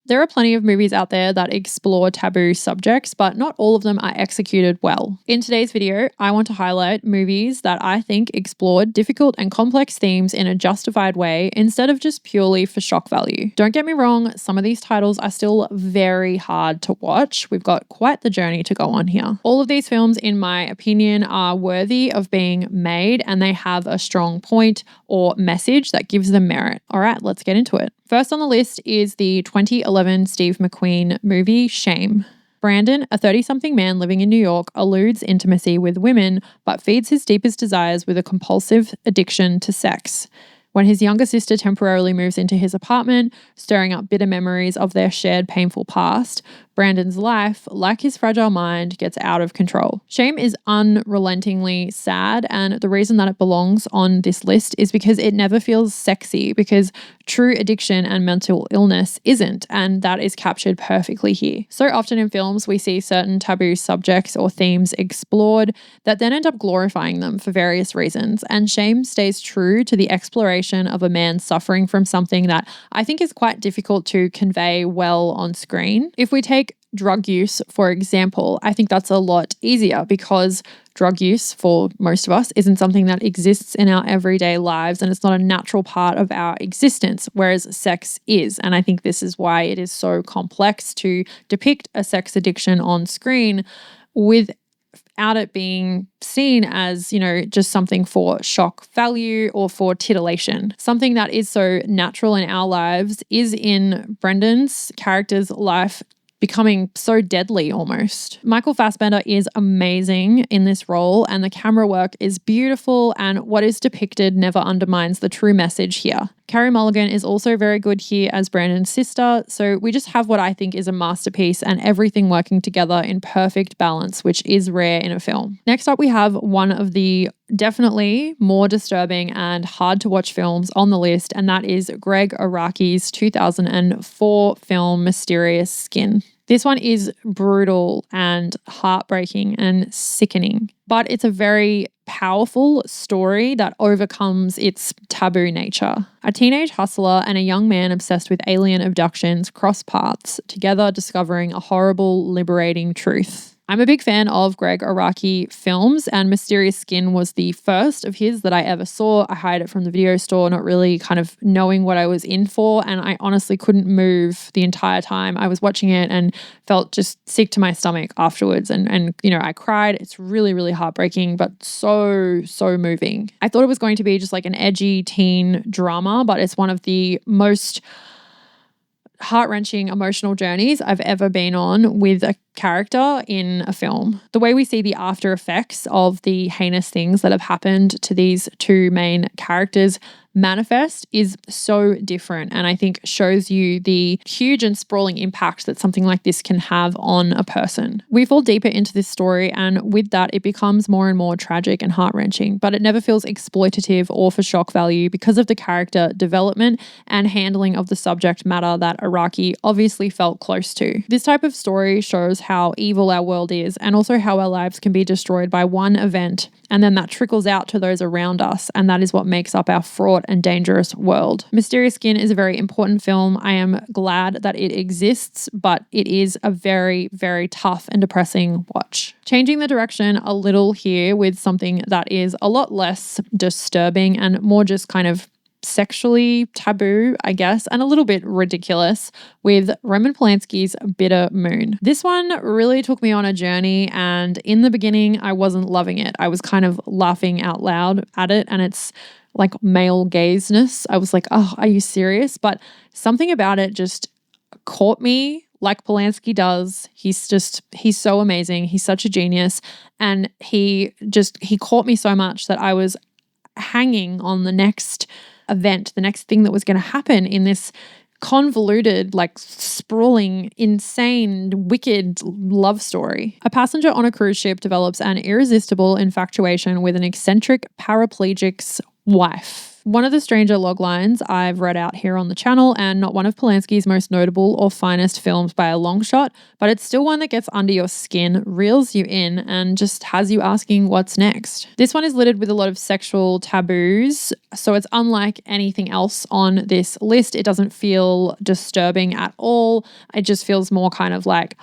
There are plenty of movies out there that explore taboo subjects, but not all of them are executed well. In today's video, I want to highlight movies that I think explored difficult and complex themes in a justified way instead of just purely for shock value. Don't get me wrong, some of these titles are still very hard to watch. We've got quite the journey to go on here. All of these films, in my opinion, are worthy of being made and they have a strong point or message that gives them merit. All right, let's get into it. First on the list is the 2011 Steve McQueen movie Shame. Brandon, a 30-something man living in New York, eludes intimacy with women but feeds his deepest desires with a compulsive addiction to sex. When his younger sister temporarily moves into his apartment, stirring up bitter memories of their shared painful past, Brandon's life, like his fragile mind, gets out of control. Shame is unrelentingly sad, and the reason that it belongs on this list is because it never feels sexy, because true addiction and mental illness isn't, and that is captured perfectly here. So often in films, we see certain taboo subjects or themes explored that then end up glorifying them for various reasons, and Shame stays true to the exploration of a man suffering from something that I think is quite difficult to convey well on screen. If we take drug use, for example, I think that's a lot easier because drug use for most of us isn't something that exists in our everyday lives and it's not a natural part of our existence, whereas sex is. And I think this is why it is so complex to depict a sex addiction on screen without it being seen as, just something for shock value or for titillation. Something that is so natural in our lives is in Brendan's character's life becoming so deadly almost. Michael Fassbender is amazing in this role and the camera work is beautiful and what is depicted never undermines the true message here. Carey Mulligan is also very good here as Brandon's sister, so we just have what I think is a masterpiece and everything working together in perfect balance, which is rare in a film. Next up, we have one of the definitely more disturbing and hard to watch films on the list, and that is Greg Araki's 2004 film Mysterious Skin. This one is brutal and heartbreaking and sickening, but it's a very powerful story that overcomes its taboo nature. A teenage hustler and a young man obsessed with alien abductions cross paths, together discovering a horrible, liberating truth. I'm a big fan of Greg Araki films, and Mysterious Skin was the first of his that I ever saw. I hired it from the video store, not really kind of knowing what I was in for, and I honestly couldn't move the entire time I was watching it and felt just sick to my stomach afterwards. And I cried. It's really, really heartbreaking, but so moving. I thought it was going to be just like an edgy teen drama, but it's one of the most heart-wrenching emotional journeys I've ever been on with a character in a film. The way we see the after effects of the heinous things that have happened to these two main characters manifest is so different, and I think shows you the huge and sprawling impact that something like this can have on a person. We fall deeper into this story, and with that it becomes more and more tragic and heart-wrenching, but it never feels exploitative or for shock value because of the character development and handling of the subject matter that Araki obviously felt close to. This type of story shows how evil our world is and also how our lives can be destroyed by one event, and then that trickles out to those around us, and that is what makes up our fraught and dangerous world. Mysterious Skin is a very important film. I am glad that it exists, but it is a very, very tough and depressing watch. Changing the direction a little here with something that is a lot less disturbing and more just kind of sexually taboo, I guess, and a little bit ridiculous with Roman Polanski's Bitter Moon. This one really took me on a journey, and in the beginning I wasn't loving it. I was kind of laughing out loud at it, and it's like male gazeness. I was like, oh, are you serious? But something about it just caught me like Polanski does. He's so amazing. He's such a genius. And he caught me so much that I was hanging on the next event, the next thing that was going to happen in this convoluted, like sprawling, insane, wicked love story. A passenger on a cruise ship develops an irresistible infatuation with an eccentric paraplegic's wife. One of the stranger loglines I've read out here on the channel, and not one of Polanski's most notable or finest films by a long shot, but it's still one that gets under your skin, reels you in, and just has you asking what's next. This one is littered with a lot of sexual taboos, so it's unlike anything else on this list. It doesn't feel disturbing at all. It just feels more kind of like,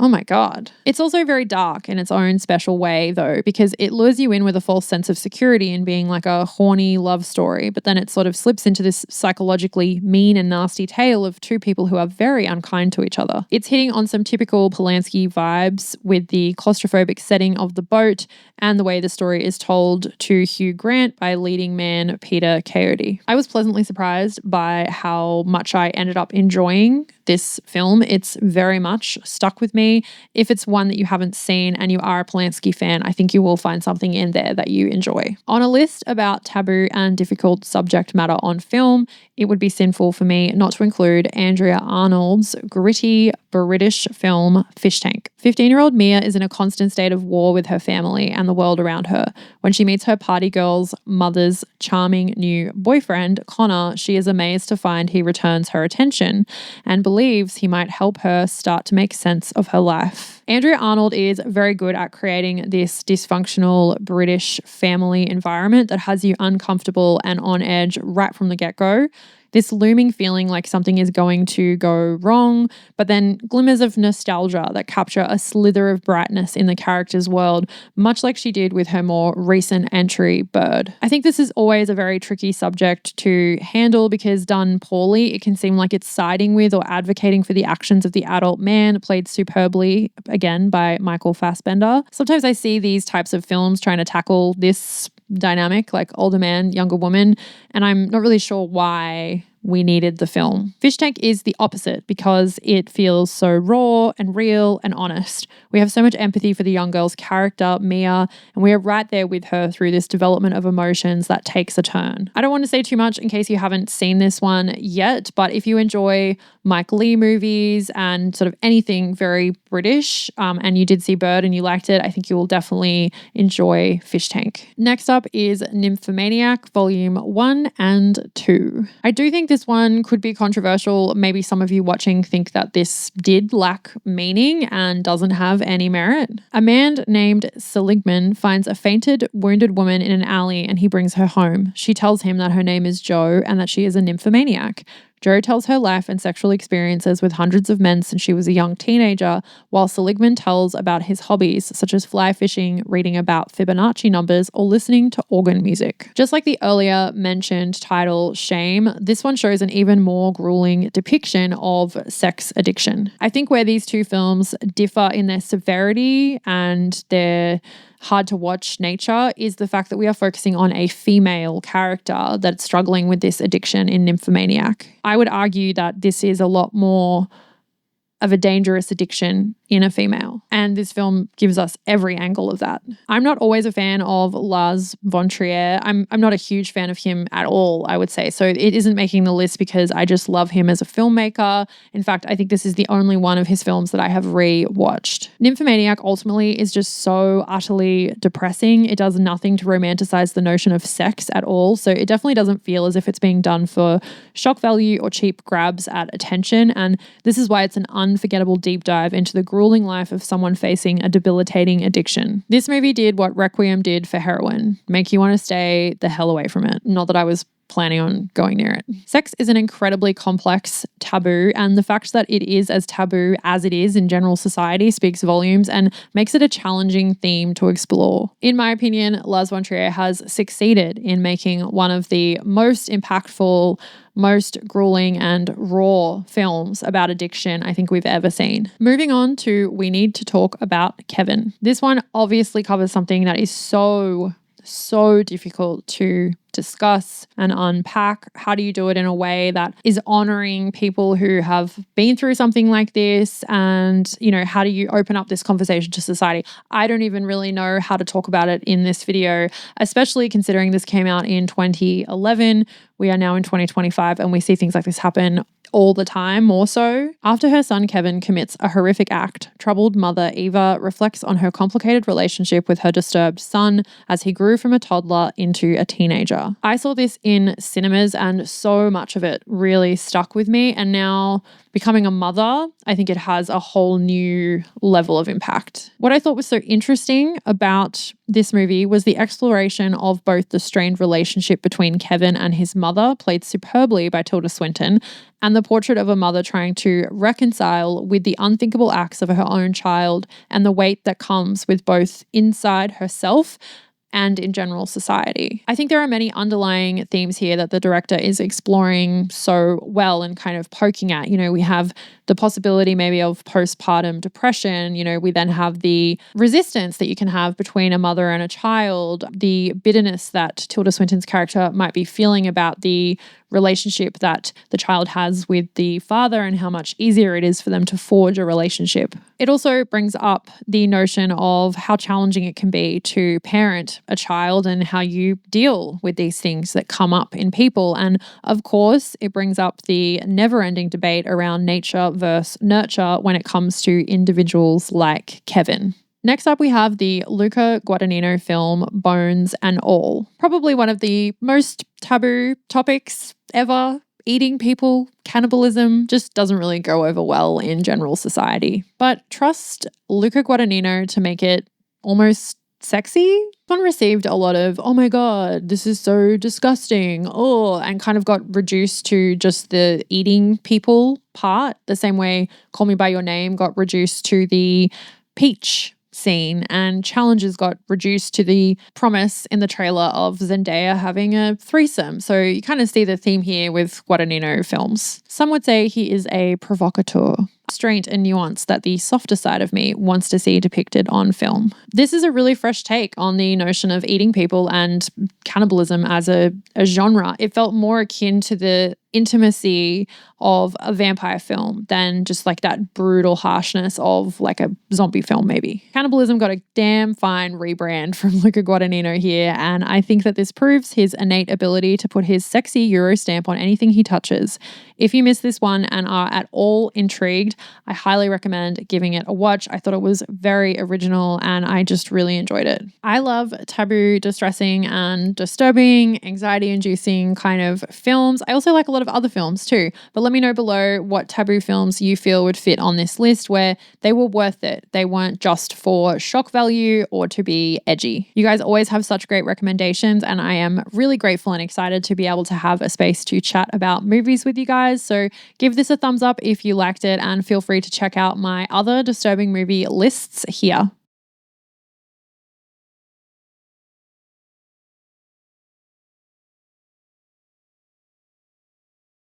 oh my God. It's also very dark in its own special way though, because it lures you in with a false sense of security in being like a horny love story, but then it sort of slips into this psychologically mean and nasty tale of two people who are very unkind to each other. It's hitting on some typical Polanski vibes with the claustrophobic setting of the boat and the way the story is told to Hugh Grant by leading man Peter Coyote. I was pleasantly surprised by how much I ended up enjoying this film. It's very much stuck with me. If it's one that you haven't seen and you are a Polanski fan, I think you will find something in there that you enjoy. On a list about taboo and difficult subject matter on film, it would be sinful for me not to include Andrea Arnold's gritty British film Fish Tank. 15-year-old Mia is in a constant state of war with her family and the world around her. When she meets her party girl's mother's charming new boyfriend, Connor, she is amazed to find he returns her attention and believes he might help her start to make sense of her life. Andrea Arnold is very good at creating this dysfunctional British family environment that has you uncomfortable and on edge right from the get-go. This looming feeling like something is going to go wrong, but then glimmers of nostalgia that capture a slither of brightness in the character's world, much like she did with her more recent entry, Bird. I think this is always a very tricky subject to handle because done poorly, it can seem like it's siding with or advocating for the actions of the adult man, played superbly, again, by Michael Fassbender. Sometimes I see these types of films trying to tackle this dynamic, like older man, younger woman, and I'm not really sure why we needed the film. Fish Tank is the opposite because it feels so raw and real and honest. We have so much empathy for the young girl's character, Mia, and we are right there with her through this development of emotions that takes a turn. I don't want to say too much in case you haven't seen this one yet, but if you enjoy Mike Leigh movies and sort of anything very British, and you did see Bird and you liked it, I think you will definitely enjoy Fish Tank. Next up is Nymphomaniac Volume 1 and 2. I do think this one could be controversial. Maybe some of you watching think that this did lack meaning and doesn't have any merit. A man named Seligman finds a fainted, wounded woman in an alley and he brings her home. She tells him that her name is Jo and that she is a nymphomaniac. Jo tells her life and sexual experiences with hundreds of men since she was a young teenager, while Seligman tells about his hobbies such as fly fishing, reading about Fibonacci numbers, or listening to organ music. Just like the earlier mentioned title, Shame, this one shows an even more grueling depiction of sex addiction. I think where these two films differ in their severity and their hard to watch nature is the fact that we are focusing on a female character that's struggling with this addiction in Nymphomaniac. I would argue that this is a lot more of a dangerous addiction in a female. And this film gives us every angle of that. I'm not always a fan of Lars von Trier. I'm not a huge fan of him at all, I would say. So it isn't making the list because I just love him as a filmmaker. In fact, I think this is the only one of his films that I have re-watched. Nymphomaniac ultimately is just so utterly depressing. It does nothing to romanticize the notion of sex at all. So it definitely doesn't feel as if it's being done for shock value or cheap grabs at attention. And this is why it's an unforgettable deep dive into the grueling life of someone facing a debilitating addiction. This movie did what Requiem did for heroin, make you want to stay the hell away from it. Not that I was planning on going near it. Sex is an incredibly complex taboo, and the fact that it is as taboo as it is in general society speaks volumes and makes it a challenging theme to explore. In my opinion, Lars von Trier has succeeded in making one of the most impactful, most grueling and raw films about addiction I think we've ever seen. Moving on to We Need to Talk About Kevin. This one obviously covers something that is so difficult to discuss and unpack. How do you do it in a way that is honoring people who have been through something like this? And, how do you open up this conversation to society? I don't even really know how to talk about it in this video, especially considering this came out in 2011. We are now in 2025 and we see things like this happen all the time, more so. After her son Kevin commits a horrific act, troubled mother Eva reflects on her complicated relationship with her disturbed son as he grew from a toddler into a teenager. I saw this in cinemas and so much of it really stuck with me, and now becoming a mother, I think it has a whole new level of impact. What I thought was so interesting about this movie was the exploration of both the strained relationship between Kevin and his mother, played superbly by Tilda Swinton, and the portrait of a mother trying to reconcile with the unthinkable acts of her own child and the weight that comes with both inside herself and in general society. I think there are many underlying themes here that the director is exploring so well and kind of poking at. We have the possibility maybe of postpartum depression. We then have the resistance that you can have between a mother and a child, the bitterness that Tilda Swinton's character might be feeling about the relationship that the child has with the father and how much easier it is for them to forge a relationship. It also brings up the notion of how challenging it can be to parent a child and how you deal with these things that come up in people. And of course, it brings up the never-ending debate around nature versus nurture when it comes to individuals like Kevin. Next up, we have the Luca Guadagnino film Bones and All. Probably one of the most taboo topics ever. Eating people, cannibalism just doesn't really go over well in general society. But trust Luca Guadagnino to make it almost sexy. One received a lot of, oh my God, this is so disgusting, and kind of got reduced to just the eating people part, the same way Call Me By Your Name got reduced to the peach scene and Challenges got reduced to the promise in the trailer of Zendaya having a threesome. So you kind of see the theme here with Guadagnino films. Some would say he is a provocateur. Restraint and nuance that the softer side of me wants to see depicted on film. This is a really fresh take on the notion of eating people and cannibalism as a genre. It felt more akin to the intimacy of a vampire film than just like that brutal harshness of like a zombie film maybe. Cannibalism got a damn fine rebrand from Luca Guadagnino here, and I think that this proves his innate ability to put his sexy Euro stamp on anything he touches. If you missed this one and are at all intrigued, I highly recommend giving it a watch. I thought it was very original and I just really enjoyed it. I love taboo, distressing and disturbing, anxiety-inducing kind of films. I also like a lot of other films too, but let me know below what taboo films you feel would fit on this list where they were worth it. They weren't just for shock value or to be edgy. You guys always have such great recommendations and I am really grateful and excited to be able to have a space to chat about movies with you guys. So give this a thumbs up if you liked it and feel free to check out my other disturbing movie lists here.